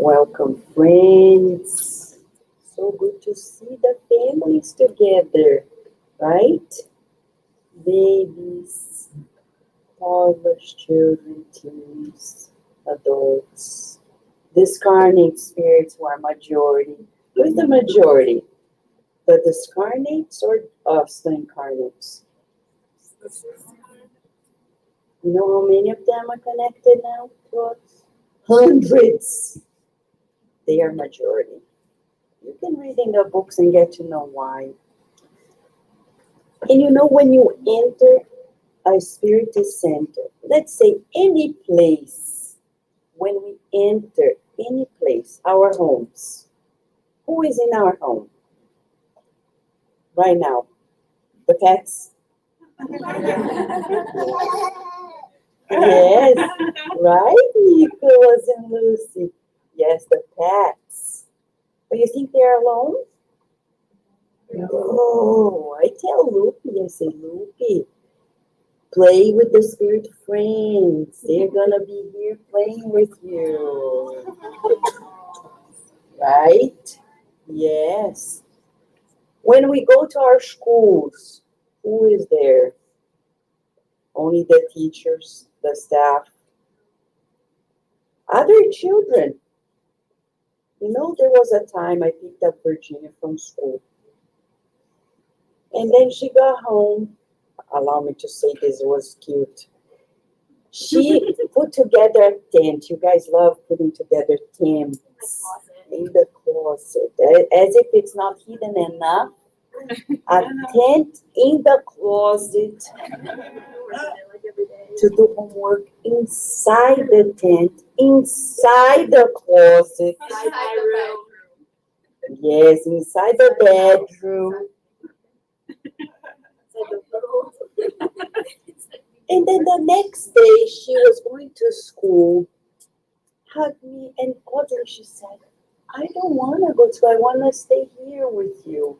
Welcome, friends. So good to see the families together, right? Babies, toddlers, children, teens, adults. Discarnate spirits who are majority. Who's the majority? The discarnates or us, the incarnates? You know how many of them are connected now to us? Hundreds. They are majority. You can read in the books and get to know why. And you know, when you enter a spiritist center, let's say any place, when we enter any place, our homes, who is in our home right now? The pets? Yes, right, Nicholas and Lucy? Yes, the pets. But you think they're alone? No, I tell Loopy, I say, Loopy, play with the spirit friends. They're gonna be here playing with you. Right? Yes. When we go to our schools, who is there? Only the teachers, the staff, other children. You know, there was a time I picked up Virginia from school. And then she got home. Allow me to say this, it was cute. She put together a tent. You guys love putting together tents in the closet. As if it's not hidden enough. A tent in the closet to do homework inside the tent, inside the closet. Yes, inside the bedroom. And then the next day, she was going to school, hugged me, and oddly she said, I don't want to go to school. I want to stay here with you.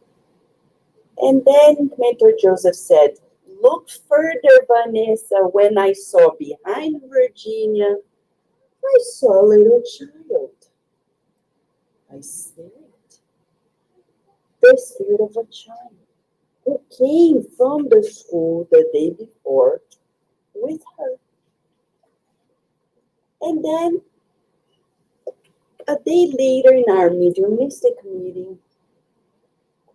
And then Mentor Joseph said, look further, Vanessa. When I saw behind Virginia, I saw a little child. I see it. The spirit of a child who came from the school the day before with her. And then a day later in our mediumistic meeting,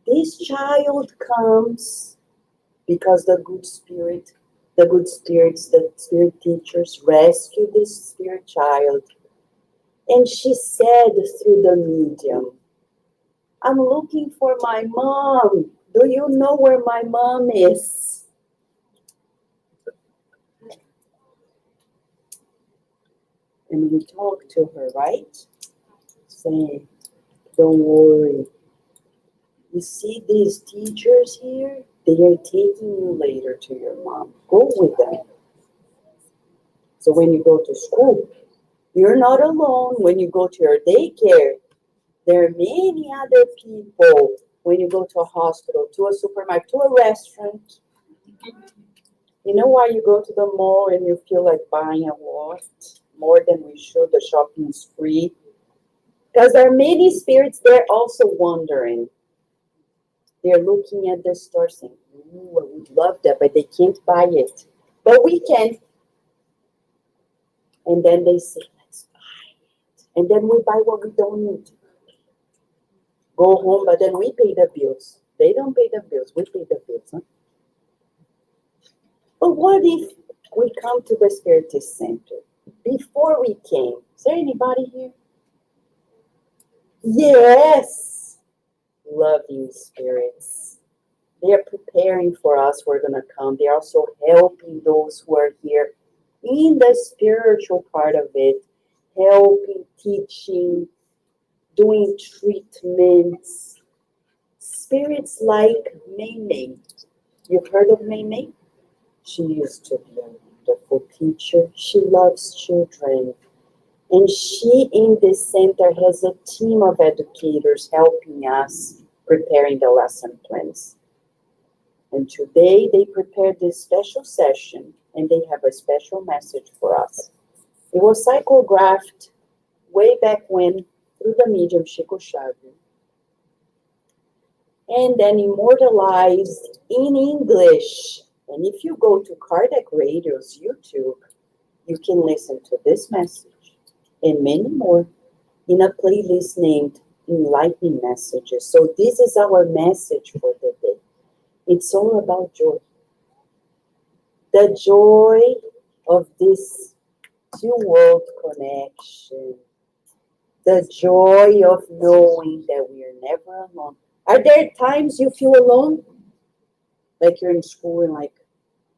this child comes because the spirits, the spirit teachers rescue this spirit child. And she said through the medium, I'm looking for my mom. Do you know where my mom is? And we talk to her, right? Saying, don't worry. You see these teachers here? They are taking you later to your mom. Go with them. So when you go to school, you're not alone. When you go to your daycare, there are many other people. When you go to a hospital, to a supermarket, to a restaurant. You know why you go to the mall and you feel like buying a lot? More than we should, the shopping is free. Because there are many spirits there also wandering. They're looking at the store saying, ooh, I would love that, but they can't buy it. But we can. And then they say, let's buy it. And then we buy what we don't need. Go home, but then we pay the bills. They don't pay the bills. We pay the bills. Huh? But what if we come to the Spiritist Center? Before we came, is there anybody here? Yes! Loving spirits. They are preparing for us. We're going to come. They're also helping those who are here in the spiritual part of it, helping, teaching, doing treatments. Spirits like Mei Mei. You've heard of Mei Mei? She used to be a wonderful teacher. She loves children. And she, in this center, has a team of educators helping us preparing the lesson plans. And today they prepared this special session and they have a special message for us. It was psychographed way back when through the medium Chico Xavier, and then immortalized in English. And if you go to Kardec Radio's YouTube, you can listen to this message and many more in a playlist named Enlightening Messages. So this is our message for the day. It's all about joy. The joy of this two-world connection. The joy of knowing that we are never alone. Are there times you feel alone? Like you're in school and like,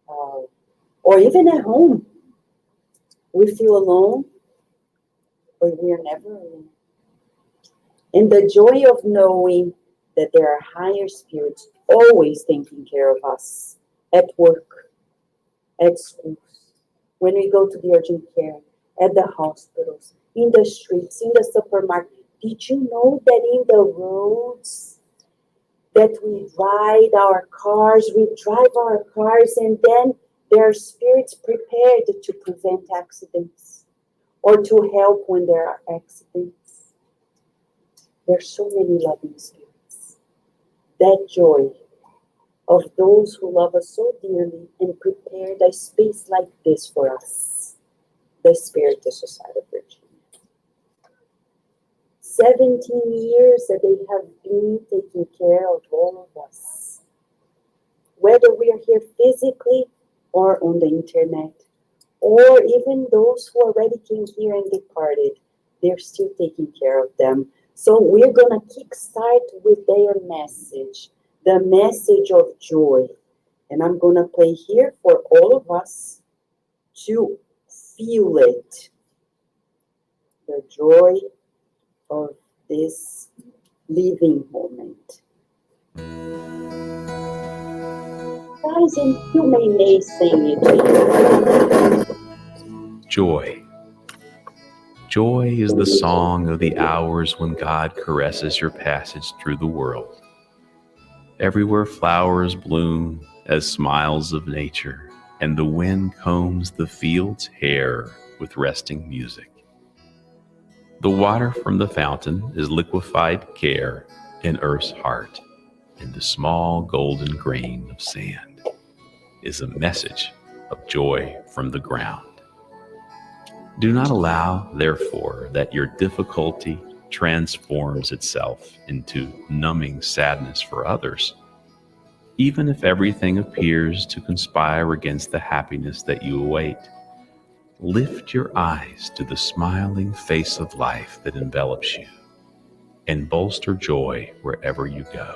or even at home, we feel alone, but we are never alone. And the joy of knowing that there are higher spirits always taking care of us at work, at schools, when we go to the urgent care, at the hospitals, in the streets, in the supermarket. Did you know that in the roads that we ride our cars, we drive our cars, and then there are spirits prepared to prevent accidents or to help when there are accidents? There are so many loving spirits. That joy of those who love us so dearly and prepared a space like this for us, the Spiritism Society of Virginia. 17 years that they have been taking care of all of us. Whether we are here physically or on the internet, or even those who already came here and departed, they're still taking care of them. So we're going to kickstart with their message, the message of joy. And I'm going to play here for all of us to feel it. The joy of this living moment. Guys, and you may sing it. Joy. Joy is the song of the hours when God caresses your passage through the world. Everywhere flowers bloom as smiles of nature, and the wind combs the field's hair with resting music. The water from the fountain is liquefied care in earth's heart, and the small golden grain of sand is a message of joy from the ground. Do not allow, therefore, that your difficulty transforms itself into numbing sadness for others. Even if everything appears to conspire against the happiness that you await, lift your eyes to the smiling face of life that envelops you, and bolster joy wherever you go.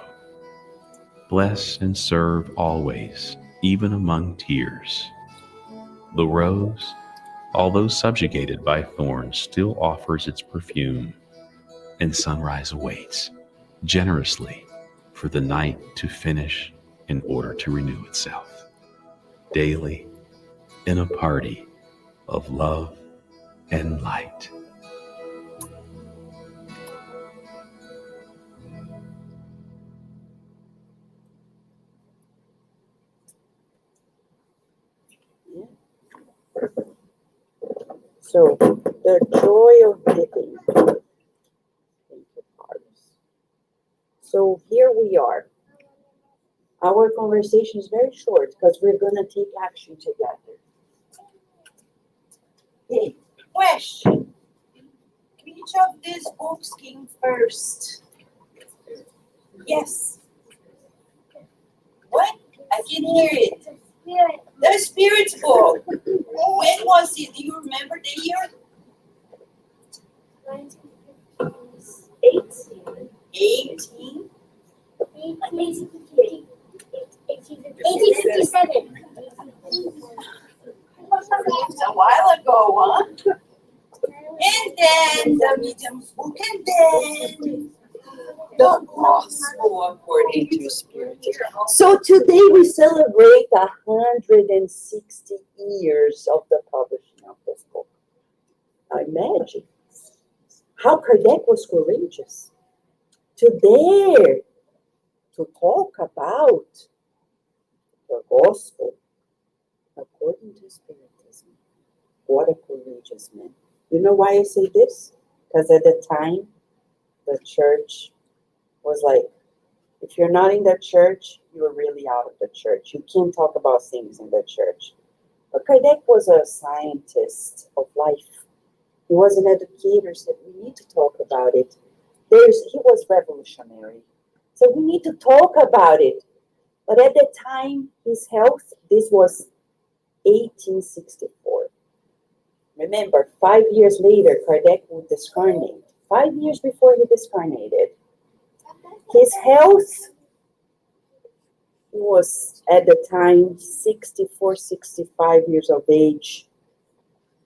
Bless and serve always, even among tears. The rose, although subjugated by thorns, still offers its perfume, and sunrise awaits generously for the night to finish in order to renew itself. Daily, in a party of love and light. So, the joy of living. Thank you, Carlos. So, here we are. Our conversation is very short because we're going to take action together. Hey, question. Which of these books came first? Yes. What? I can hear it. The Spirit's book. When was it? Do you remember the year? 18. 18? 1857. It's a while ago, huh? And then the medium's book, and then the gospel according to Spiritism. So today we celebrate 160 years of the publishing of this book. Imagine how Kardec was courageous to dare to talk about the gospel according to Spiritism. What a courageous man. You know why I say this? Because at the time, the church was like, if you're not in the church, you're really out of the church. You can't talk about things in the church. But Kardec was a scientist of life. He was an educator, said we need to talk about it. He was revolutionary. So we need to talk about it. But at the time, his health, this was 1864. Remember, 5 years later, Kardec would discarnate. 5 years before he discarnated. His health, he was at the time 64, 65 years of age.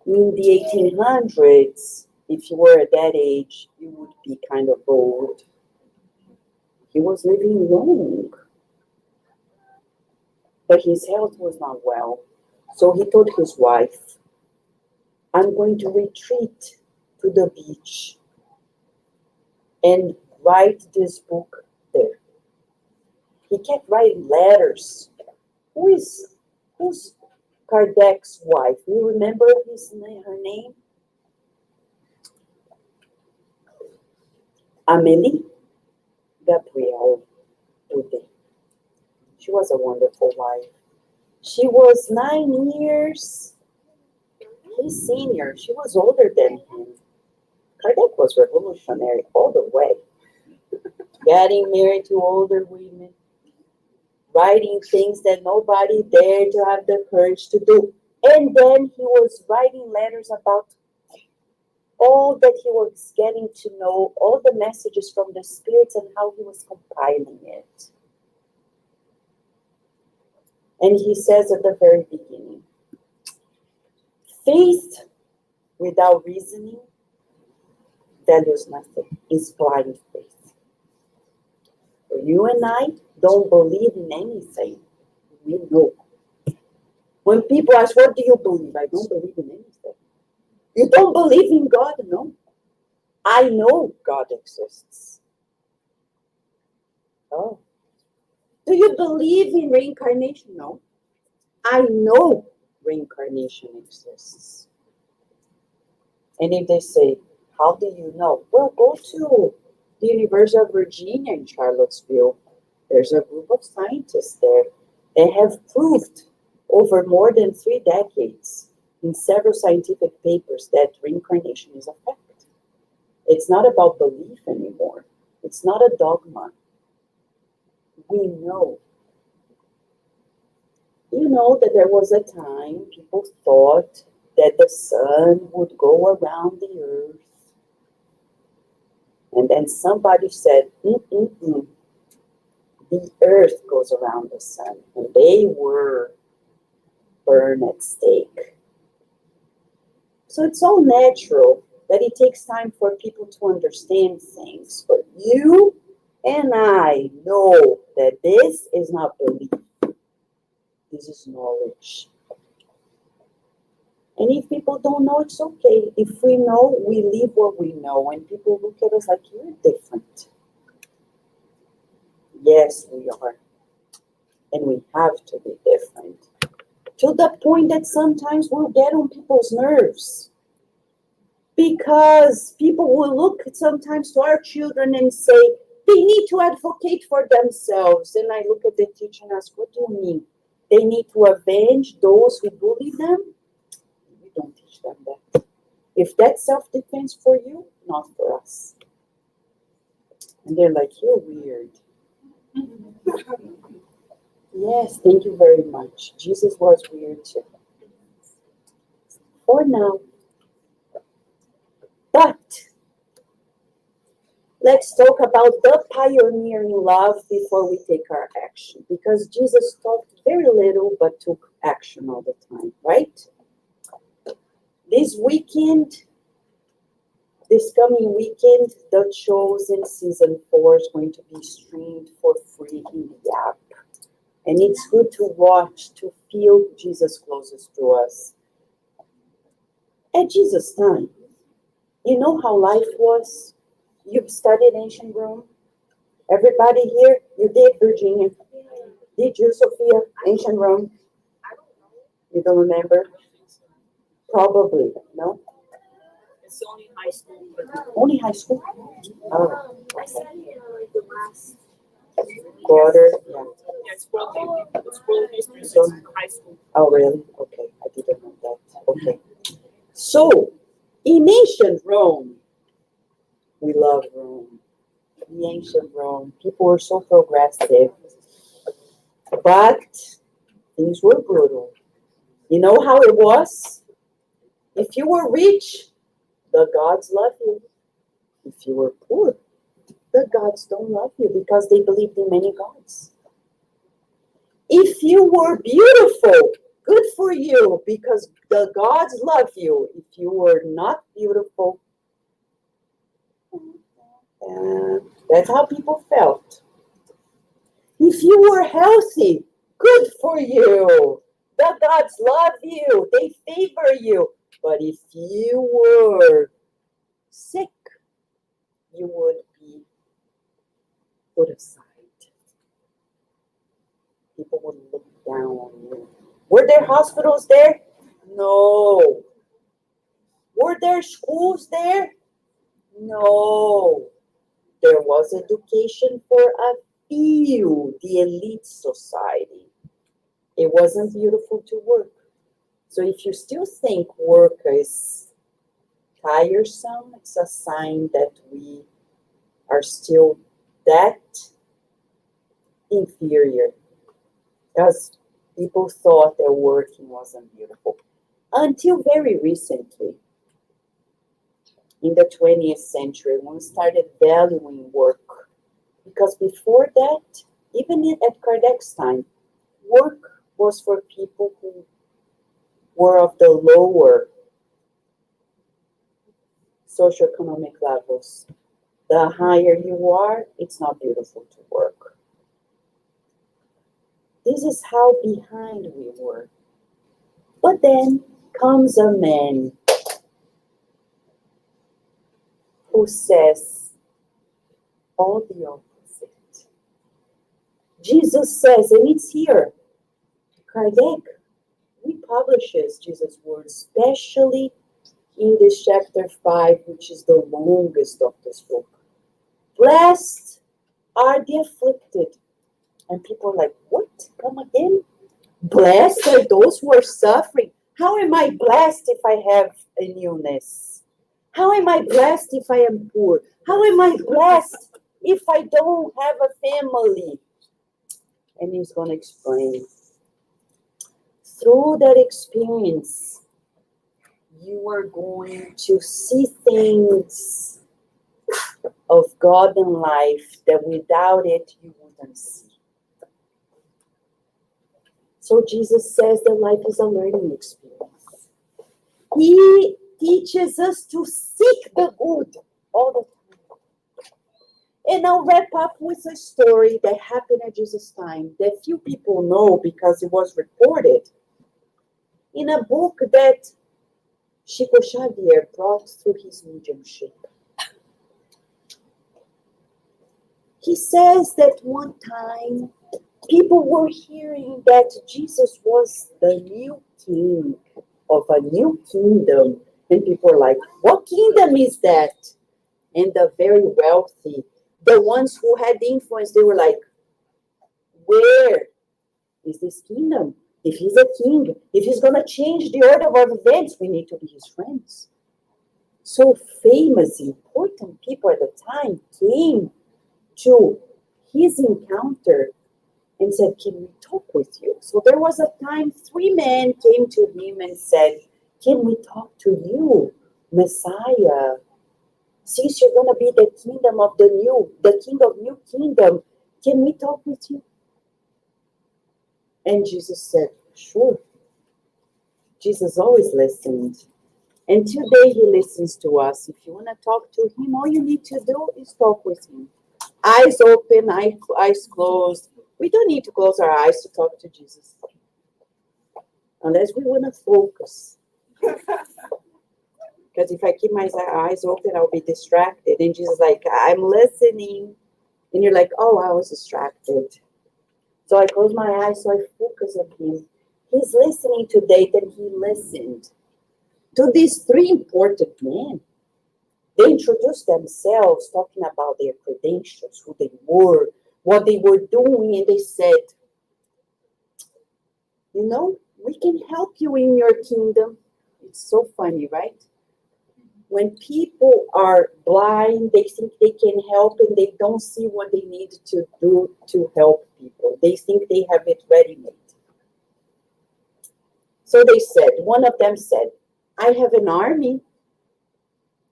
In the 1800s, if you were at that age, you would be kind of old. He was living long, but his health was not well. So he told his wife, I'm going to retreat to the beach and write this book there. He kept writing letters. Who's Kardec's wife? You remember her name? Amélie Gabrielle Boudet. She was a wonderful wife. She was 9 years his senior. She was older than him. Kardec was revolutionary all the way. Getting married to older women, writing things that nobody dared to have the courage to do. And then he was writing letters about all that he was getting to know, all the messages from the spirits and how he was compiling it. And he says at the very beginning, faith without reasoning values nothing, is blind faith. For you and I don't believe in anything. We know. When people ask, what do you believe? I don't believe in anything. You don't believe in God? No. I know God exists. Oh. Do you believe in reincarnation? No. I know reincarnation exists. And if they say, how do you know? Well, go to the University of Virginia in Charlottesville. There's a group of scientists there. They have proved over more than 3 decades in several scientific papers that reincarnation is a fact. It's not about belief anymore. It's not a dogma. We know. You know that there was a time people thought that the sun would go around the earth. And then somebody said, the earth goes around the sun. And they were burned at stake. So it's all natural that it takes time for people to understand things. But you and I know that this is not belief. This is knowledge. And if people don't know, it's okay. If we know, we live what we know. And people look at us like, you're different. Yes, we are. And we have to be different. To the point that sometimes we'll get on people's nerves. Because people will look sometimes to our children and say, they need to advocate for themselves. And I look at the teacher and ask, what do you mean? They need to avenge those who bully them? We don't teach them that. If that's self-defense for you, not for us. And they're like, you're weird. Yes, thank you very much. Jesus was weird too. For now. But let's talk about the pioneering love before we take our action. Because Jesus talked very little but took action all the time, right? This coming weekend, The Chosen Season 4 is going to be streamed for free in the app. And it's good to watch, to feel Jesus closest to us. At Jesus' time, you know how life was? You've studied ancient Rome? Everybody here? You did, Virginia? Did you, Sophia? Ancient Rome? You don't remember? Probably, no? It's only high school. Only high school? Oh, I said like the last quarter, yeah. Yeah, it's world history, So- so high school. Oh, really? Okay, I didn't know that. Okay. So, in ancient Rome, we love Rome. In ancient Rome, people were so progressive, but things were brutal. You know how it was? If you were rich, the gods love you. If you were poor, the gods don't love you because they believed in many gods. If you were beautiful, good for you because the gods love you. If you were not beautiful, that's how people felt. If you were healthy, good for you. The gods love you. They favor you. But if you were sick, you would be put aside. People would look down on you. Were there hospitals there? No. Were there schools there? No. There was education for a few, the elite society. It wasn't beautiful to work. So if you still think work is tiresome, it's a sign that we are still that inferior. Because people thought that working wasn't beautiful. Until very recently, in the 20th century, when we started valuing work. Because before that, even at Kardec's time, work was for people who were of the lower socioeconomic levels. The higher you are, it's not beautiful to work. This is how behind we were. But then comes a man who says all the opposite. Jesus says, and it's here, Kardec republishes Jesus' words, especially in this chapter 5, which is the longest of this book. Blessed are the afflicted. And people are like, what? Come again? Blessed are those who are suffering. How am I blessed if I have an illness? How am I blessed if I am poor? How am I blessed if I don't have a family? And he's going to explain. Through that experience, you are going to see things of God and life that without it you wouldn't see. So Jesus says that life is a learning experience. He teaches us to seek the good all the time. And I'll wrap up with a story that happened at Jesus' time that few people know because it was reported in a book that Chico Xavier brought through his mediumship. He says that one time people were hearing that Jesus was the new king of a new kingdom. And people were like, what kingdom is that? And the very wealthy, the ones who had influence, they were like, where is this kingdom? If he's a king, if he's going to change the order of events, we need to be his friends. So famous, important people at the time came to his encounter and said, can we talk with you? So there was a time 3 men came to him and said, can we talk to you, Messiah? Since you're going to be the kingdom of the king of new kingdom, can we talk with you? And Jesus said, sure. Jesus always listened. And today he listens to us. If you want to talk to him, all you need to do is talk with him. Eyes open, eyes closed. We don't need to close our eyes to talk to Jesus. Unless we want to focus. Because if I keep my eyes open, I'll be distracted. And Jesus is like, I'm listening. And you're like, oh, I was distracted. So I close my eyes, so I focus on him. He's listening today, then he listened to these 3 important men. They introduced themselves, talking about their credentials, who they were, what they were doing, and they said, you know, we can help you in your kingdom. It's so funny, right? When people are blind, they think they can help and they don't see what they need to do to help people. They think they have it ready made. So they said, one of them said, I have an army.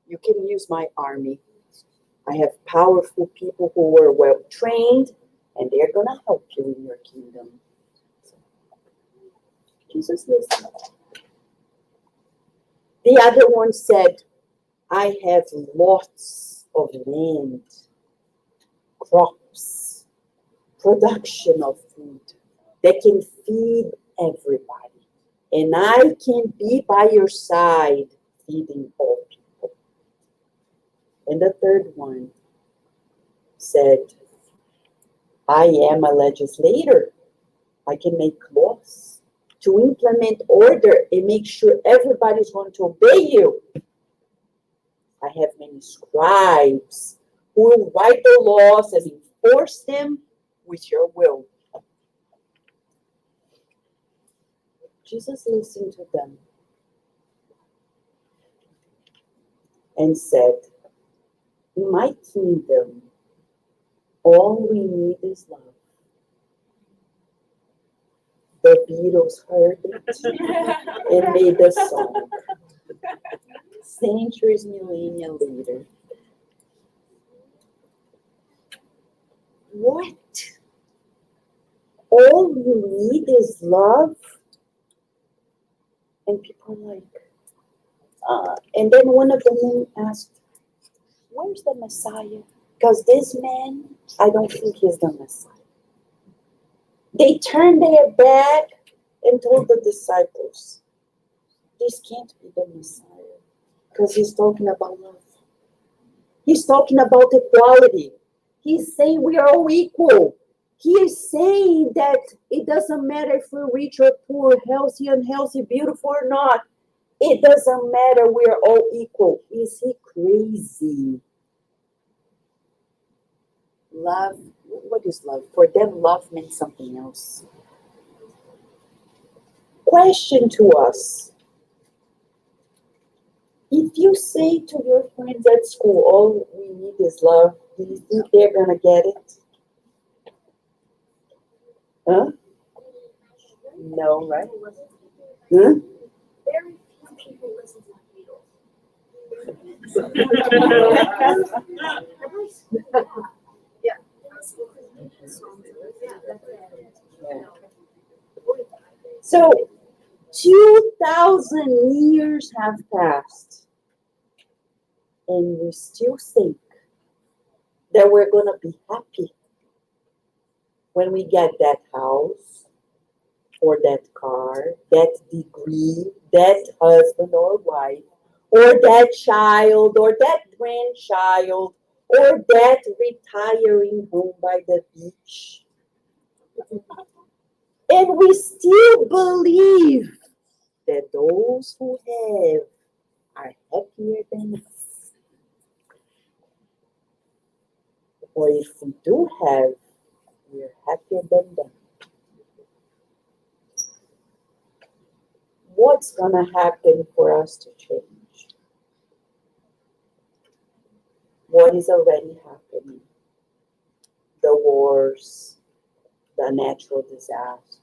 You can use my army. I have powerful people who are well trained, and they're going to help you in your kingdom. Jesus listened. The other one said, I have lots of land, crops, production of food that can feed everybody. And I can be by your side feeding all people. And the third one said, I am a legislator. I can make laws to implement order and make sure everybody's going to obey you. I have many scribes who will write the laws and enforce them with your will. Jesus listened to them and said, in my kingdom, all we need is love. The Beatles heard it and made the song. Centuries, millennia later. What? All you need is love? And people are like, and then one of the men asked, where's the Messiah? Because this man, I don't think he's the Messiah. They turned their back and told the disciples, this can't be the Messiah. Because he's talking about love. He's talking about equality. He's saying we are all equal. He is saying that it doesn't matter if we're rich or poor, healthy, unhealthy, beautiful or not. It doesn't matter. We are all equal. Is he crazy? Love, what is love? For them, love meant something else. Question to us. If you say to your friends at school, all we need is love, do you think they're going to get it? Huh? No, right? Huh? Very few people listen to the Beatles. Yeah. So, 2,000 years have passed, and we still think that we're going to be happy when we get that house, or that car, that degree, that husband or wife, or that child, or that grandchild, or that retiring home by the beach. And we still believe that those who have are happier than us. Or if we do have, we're happier than them. What's going to happen for us to change? What is already happening? The wars, the natural disasters.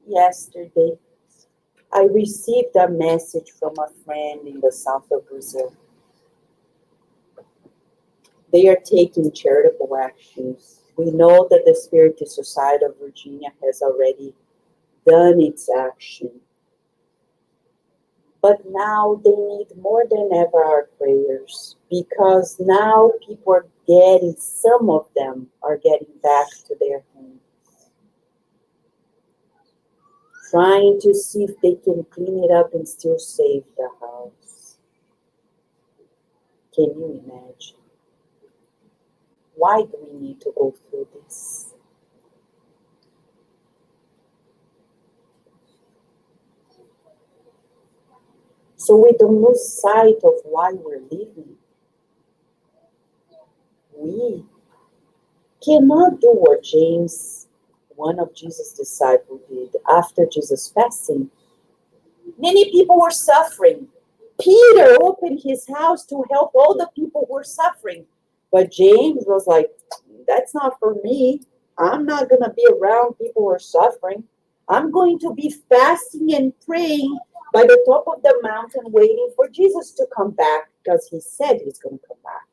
Yesterday, I received a message from a friend in the south of Brazil. They are taking charitable actions. We know that the Spiritist Society of Virginia has already done its action. But now they need more than ever our prayers, because now people are getting, some of them are getting back to their homes, trying to see if they can clean it up and still save the house. Can you imagine? Why do we need to go through this? so we don't lose sight of why we're living. We cannot do what James, one of Jesus' disciples, did after Jesus' passing. Many people were suffering. Peter opened his house to help all the people who were suffering. But James was like, that's not for me. I'm not going to be around people who are suffering. I'm going to be fasting and praying by the top of the mountain waiting for Jesus to come back because he said he's going to come back.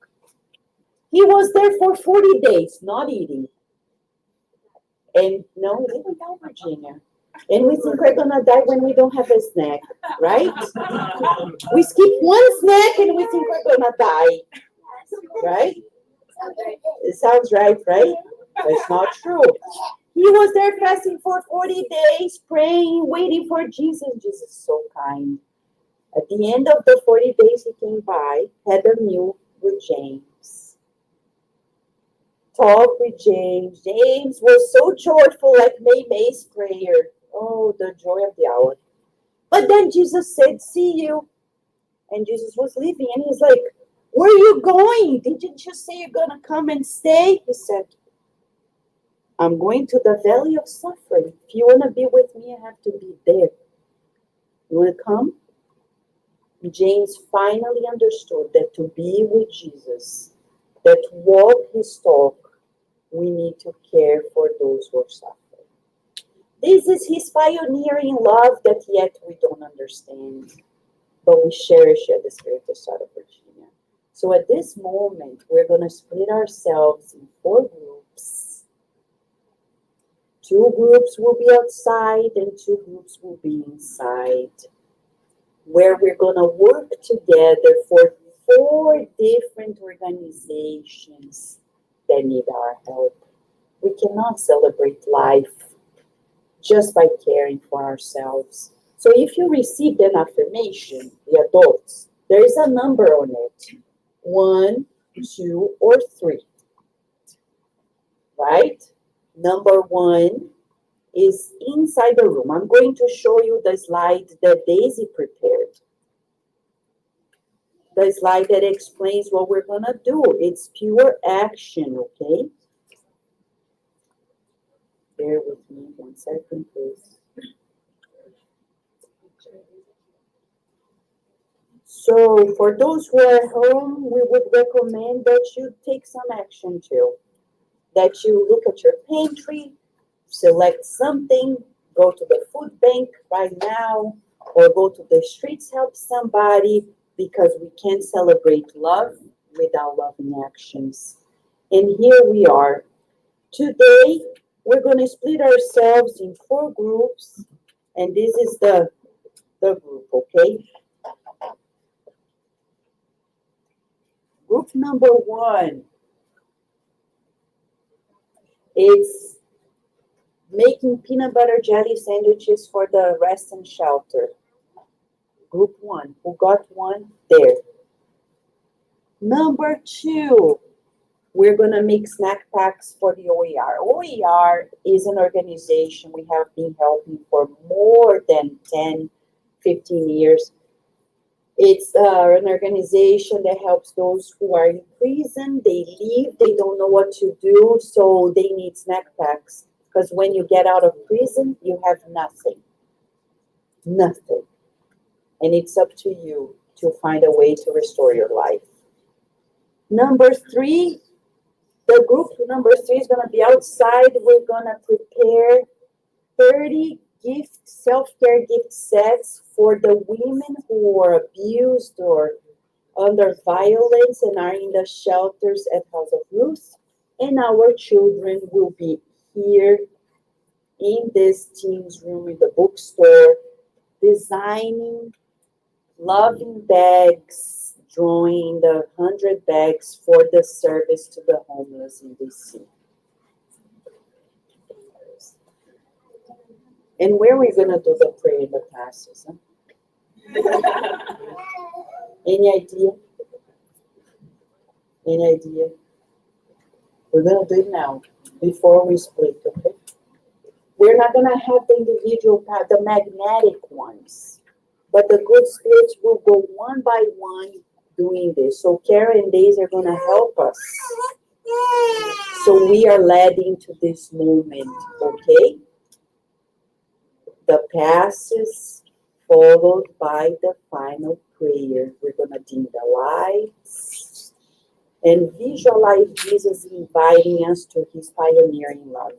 He was there for 40 days, not eating. And no, we don't die, Virginia. And we think we're going to die when we don't have a snack, right? We skip one snack and we think we're going to die, right? It sounds right, right? But it's not true. He was there fasting for 40 days, praying, waiting for Jesus. Jesus is so kind. At the end of the 40 days, he came by, had a meal with James. Talked with James. James was so joyful, like May's prayer. Oh, the joy of the hour. But then Jesus said, see you. And Jesus was leaving. And he's like, where are you going? Didn't you say you're going to come and stay? He said, I'm going to the valley of suffering. If you want to be with me, I have to be there. You want to come? James finally understood that to be with Jesus, that to walk his talk, we need to care for those who are suffering. This is his pioneering love that yet we don't understand, but we cherish at the Spiritism side of Virginia. So at this moment, we're going to split ourselves in 4 groups. 2 groups will be outside and 2 groups will be inside, where we're going to work together for 4 different organizations that need our help. We cannot celebrate life just by caring for ourselves. So if you received an affirmation, the adults, there is a number on it. 1, 2, or 3. Right? Number 1 is inside the room. I'm going to show you the slide that Daisy prepared. The slide that explains what we're going to do. It's pure action, okay? Bear with me 1 second, please. So for those who are at home, we would recommend that you take some action too. That you look at your pantry, select something, go to the food bank right now, or go to the streets, help somebody, because we can't celebrate love without loving actions. And here we are. Today, we're going to split ourselves in 4 groups, and this is the group, okay? Group number 1 is making peanut butter jelly sandwiches for the rest and shelter. Group 1, who got 1? There. Number 2, we're going to make snack packs for the OER. OER is an organization we have been helping for more than 10, 15 years. It's an organization that helps those who are in prison. They leave, they don't know what to do, so they need snack packs. Because when you get out of prison, you have nothing. Nothing. And it's up to you to find a way to restore your life. Number 3, the group number 3 is going to be outside. We're going to prepare 30 self-care gift sets for the women who are abused or under violence and are in the shelters at House of Ruth. And our children will be here in this team's room in the bookstore, designing loving bags, drawing the 100 bags for the service to the homeless in DC. And where are we going to do the prayer in the classes? Huh? Any idea? Any idea? We're going to do it now, before we split, okay? We're not going to have the individual, the magnetic ones. But the good spirits will go one by one doing this. So Kara and Daisy are going to help us. So we are led into this moment, okay? The passes followed by the final prayer. We're going to dim the lights and visualize Jesus inviting us to his pioneering love.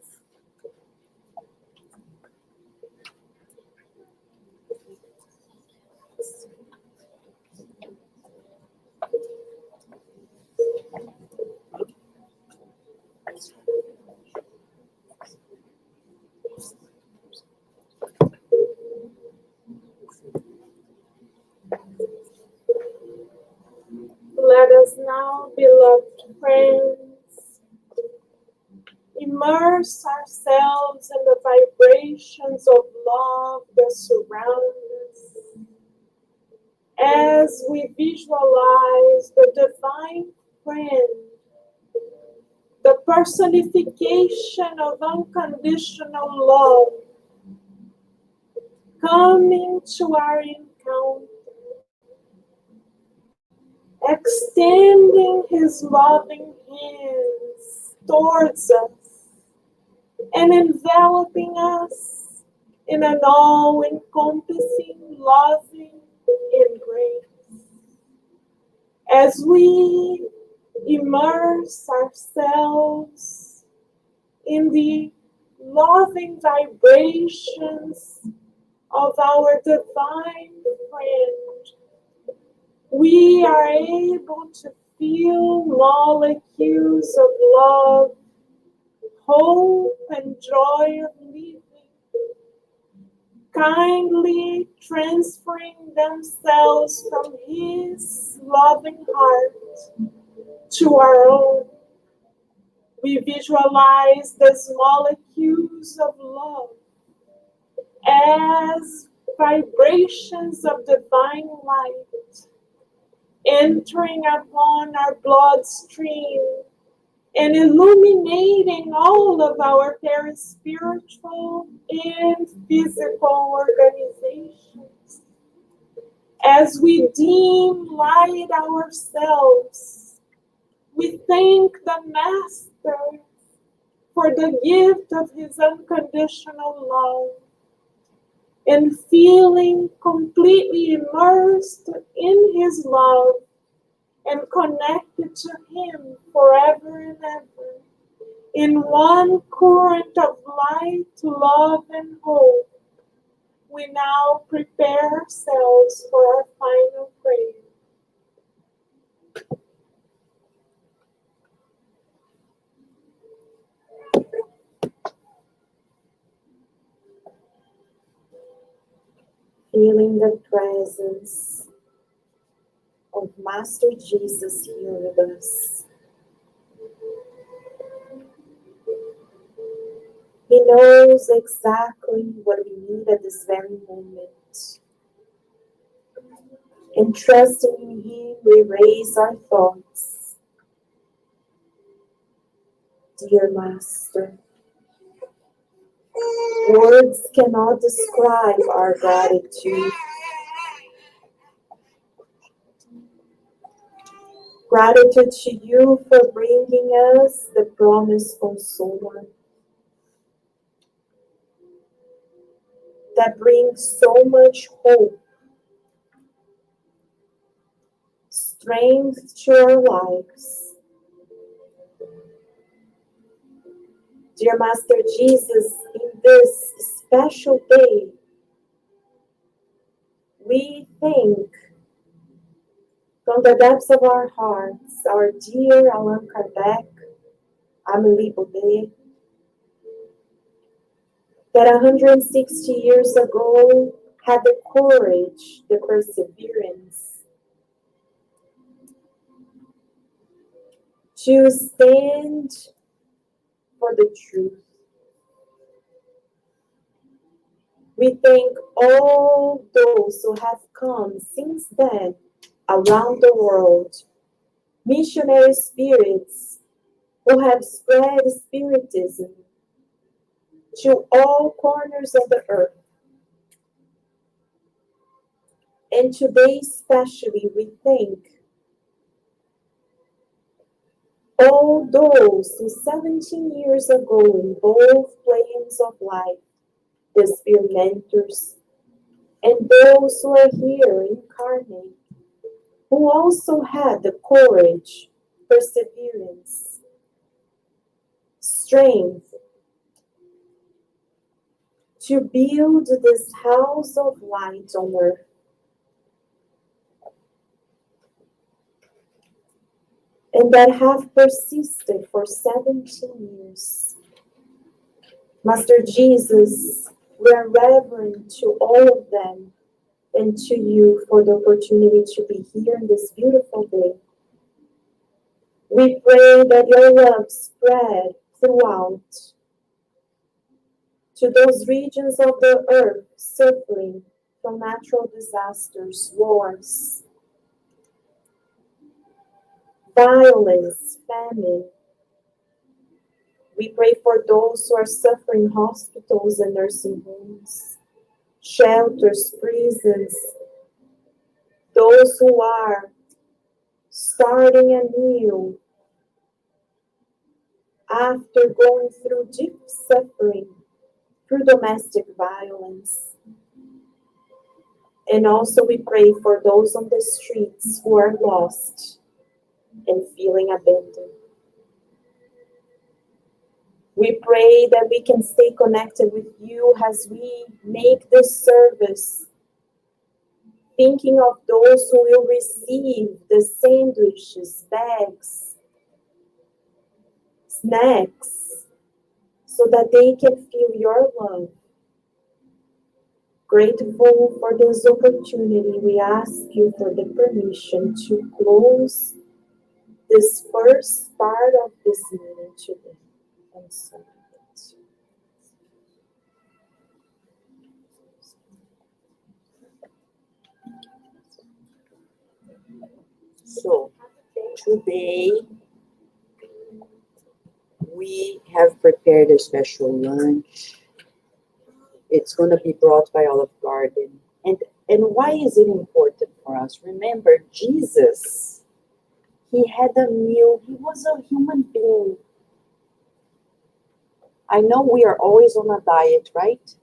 Let us now, beloved friends, immerse ourselves in the vibrations of love that surround us as we visualize the divine friend, the personification of unconditional love, coming to our encounter, extending his loving hands towards us and enveloping us in an all-encompassing, loving embrace. As we immerse ourselves in the loving vibrations of our divine friend, we are able to feel molecules of love, hope, and joy of living, kindly transferring themselves from his loving heart to our own. We visualize these molecules of love as vibrations of divine light entering upon our bloodstream and illuminating all of our perispiritual and physical organizations. As we dim light ourselves, we thank the Master for the gift of his unconditional love, and feeling completely immersed in his love and connected to him forever and ever, in one current of light, love, and hope, we now prepare ourselves for our final prayer. Feeling the presence of Master Jesus here with us. He knows exactly what we need at this very moment. And trusting in him, we raise our thoughts. Dear Master, words cannot describe our gratitude. Gratitude to you for bringing us the promised consoler that brings so much hope, strength to our lives. Dear Master Jesus, in this special day, we thank from the depths of our hearts our dear Allan Kardec, Amélie Baudet, that 160 years ago had the courage, the perseverance to stand for the truth. We thank all those who have come since then around the world, missionary spirits who have spread Spiritism to all corners of the earth. And today especially we thank all those who 17 years ago in both planes of life, the spirit mentors, and those who are here incarnate, who also had the courage, perseverance, strength to build this house of light on earth. And that have persisted for 17 years. Master Jesus, we are reverent to all of them and to you for the opportunity to be here in this beautiful day. We pray that your love spread throughout to those regions of the earth suffering from natural disasters, wars, violence, famine. We pray for those who are suffering in hospitals and nursing homes, shelters, prisons, those who are starting anew after going through deep suffering through domestic violence. And also we pray for those on the streets who are lost and feeling abandoned. We pray that we can stay connected with you as we make this service, thinking of those who will receive the sandwiches, bags, snacks, so that they can feel your love. Grateful for this opportunity, we ask you for the permission to close this first part of this meeting today. And so, today we have prepared a special lunch. It's going to be brought by Olive Garden. And why is it important for us? Remember, Jesus, he had a meal. He was a human being. I know we are always on a diet, right?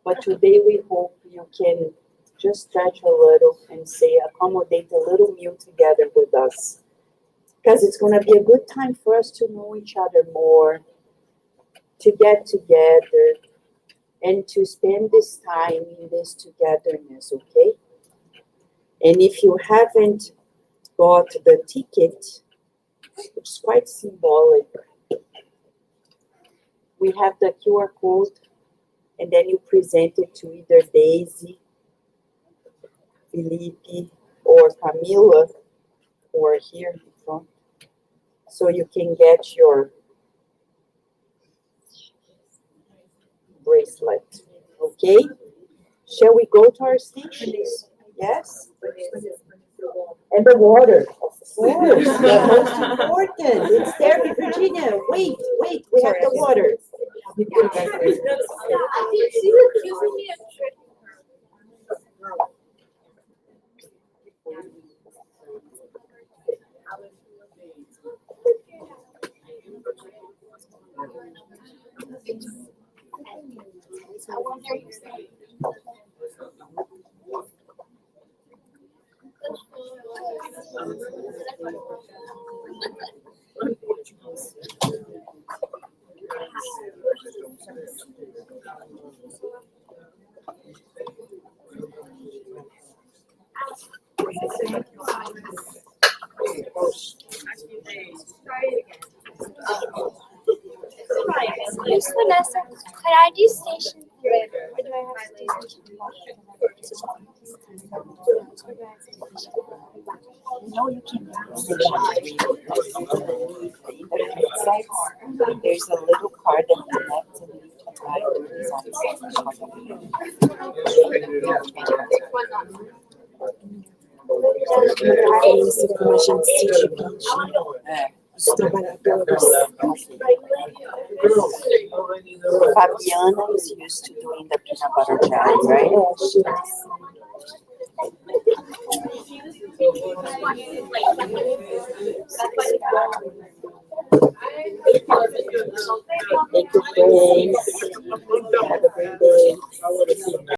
But today we hope you can just stretch a little and say, accommodate a little meal together with us. Because it's going to be a good time for us to know each other more, to get together, and to spend this time in this togetherness, okay? And if you haven't got the ticket, which is quite symbolic, we have the QR code, and then you present it to either Daisy, Felipe, or Camila, who are here in front, so you can get your bracelet, okay? Shall we go to our stations? Yes? And the water, of course, the most important. It's there, Virginia. Wait, we have the water. I think she was accusing me of tricking her. I wonder if you say. Miss Vanessa, could I do station 3? Or do I have to do station 1? No, you can there's a little card that connects and you can buy these on é isso como a gente se divide, os trabalhadores. Fabiana is used to doing the peanut butter jelly, right? Thank you, friends. Have a great day.